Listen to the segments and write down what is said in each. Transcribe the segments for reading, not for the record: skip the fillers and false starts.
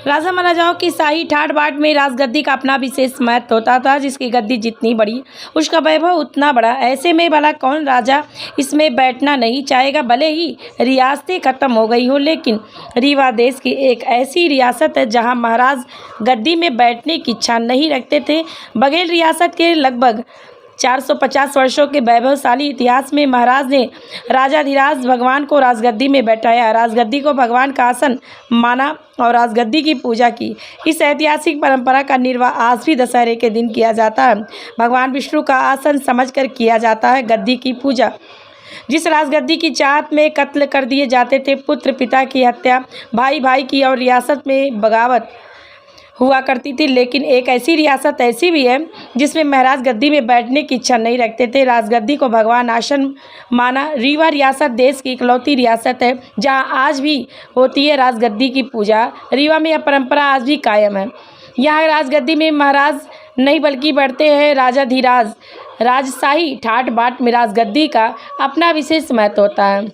राजा महाराजाओं की शाही ठाट बाट में राजगद्दी का अपना विशेष महत्व होता था। जिसकी गद्दी जितनी बड़ी उसका वैभव उतना बड़ा। ऐसे में भला कौन राजा इसमें बैठना नहीं चाहेगा। भले ही रियासतें खत्म हो गई हो, लेकिन रीवा देश की एक ऐसी रियासत है जहां महाराज गद्दी में बैठने की इच्छा नहीं रखते थे। बघेल रियासत के लगभग 450 वर्षों के वैभवशाली इतिहास में महाराज ने राजाधिराज भगवान को राजगद्दी में बैठाया, राजगद्दी को भगवान का आसन माना और राजगद्दी की पूजा की। इस ऐतिहासिक परंपरा का निर्वाह आज भी दशहरे के दिन किया जाता है। भगवान विष्णु का आसन समझकर किया जाता है गद्दी की पूजा। जिस राजगद्दी की चाहत में कत्ल कर दिए जाते थे, पुत्र पिता की हत्या, भाई भाई की और रियासत में बगावत हुआ करती थी। लेकिन एक ऐसी रियासत ऐसी भी है जिसमें महाराज गद्दी में बैठने की इच्छा नहीं रखते थे। राजगद्दी को भगवान आसन माना। रीवा रियासत देश की इकलौती रियासत है जहां आज भी होती है राजगद्दी की पूजा। रीवा में यह परंपरा आज भी कायम है। यहाँ राजगद्दी में महाराज नहीं बल्कि बैठते हैं राजाधिराज। राजशाही ठाट बाट में राजगद्दी का अपना विशेष महत्व होता है।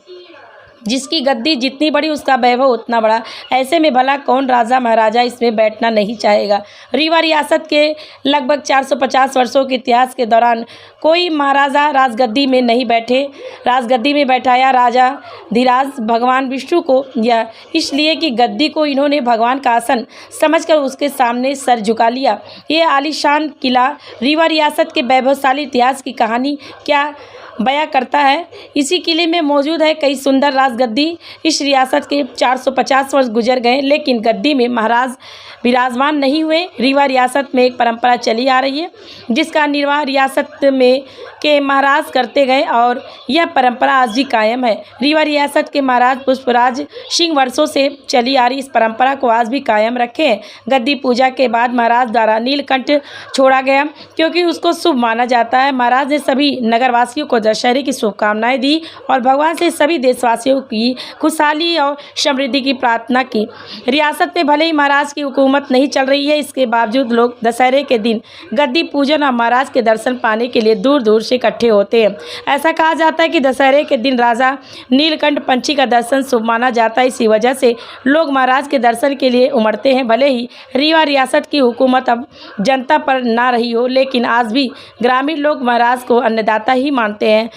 जिसकी गद्दी जितनी बड़ी उसका वैभव उतना बड़ा। ऐसे में भला कौन राजा महाराजा इसमें बैठना नहीं चाहेगा। रीवा रियासत के लगभग 450 वर्षों के इतिहास के दौरान कोई महाराजा राजगद्दी में नहीं बैठे। राजगद्दी में बैठाया राजा धीराज भगवान विष्णु को, यह इसलिए कि गद्दी को इन्होंने भगवान का आसन समझकर उसके सामने सर झुका लिया। ये आलीशान किला रीवा रियासत के वैभवशाली इतिहास की कहानी क्या बयां करता है। इसी किले में मौजूद है कई सुंदर राजगद्दी। इस रियासत के 450 वर्ष गुजर गए, लेकिन गद्दी में महाराज विराजमान नहीं हुए। रीवा रियासत में एक परंपरा चली आ रही है जिसका निर्वाह रियासत में के महाराज करते गए और यह परंपरा आज भी कायम है। रीवा रियासत के महाराज पुष्पराज सिंह वर्षों से चली आ रही इस परंपरा को आज भी कायम रखे हैं। गद्दी पूजा के बाद महाराज द्वारा नीलकंठ छोड़ा गया क्योंकि उसको शुभ माना जाता है। महाराज ने सभी नगरवासियों को दशहरे की शुभकामनाएं दी और भगवान से सभी देशवासियों की खुशहाली और समृद्धि की प्रार्थना की। रियासत में भले ही महाराज की हुकूमत नहीं चल रही है, इसके बावजूद लोग दशहरे के दिन गद्दी पूजन और महाराज के दर्शन पाने के लिए दूर दूर से इकट्ठे होते हैं। ऐसा कहा जाता है कि दशहरे के दिन राजा नीलकंठ पंछी का दर्शन शुभ माना जाता है। इसी वजह से लोग महाराज के दर्शन के लिए उमड़ते हैं। भले ही रीवा रियासत की हुकूमत अब जनता पर ना रही हो, लेकिन आज भी ग्रामीण लोग महाराज को अन्नदाता ही मानते हैं।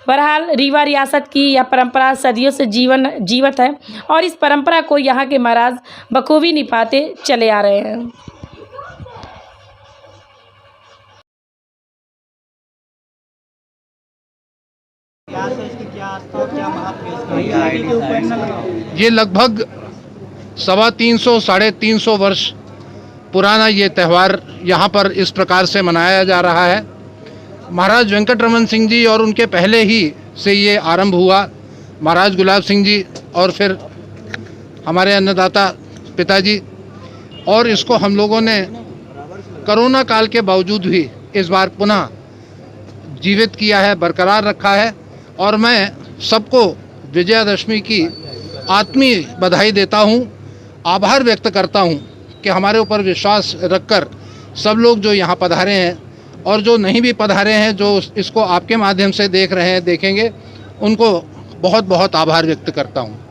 बहरहाल रीवा रियासत की यह परंपरा सदियों से जीवित है और इस परंपरा को यहाँ के महाराज बखूबी निभाते चले आ रहे हैं। ये लगभग 350 साढ़े 300 वर्ष पुराना ये त्यौहार यहाँ पर इस प्रकार से मनाया जा रहा है। महाराज वेंकटरमन सिंह जी और उनके पहले ही से ये आरंभ हुआ। महाराज गुलाब सिंह जी और फिर हमारे अन्नदाता पिताजी, और इसको हम लोगों ने कोरोना काल के बावजूद भी इस बार पुनः जीवित किया है, बरकरार रखा है। और मैं सबको विजयादशमी की आत्मीय बधाई देता हूँ, आभार व्यक्त करता हूँ कि हमारे ऊपर विश्वास रखकर सब लोग जो यहाँ पधारे हैं और जो नहीं भी पधारे हैं, जो इसको आपके माध्यम से देख रहे हैं, देखेंगे, उनको बहुत बहुत आभार व्यक्त करता हूँ।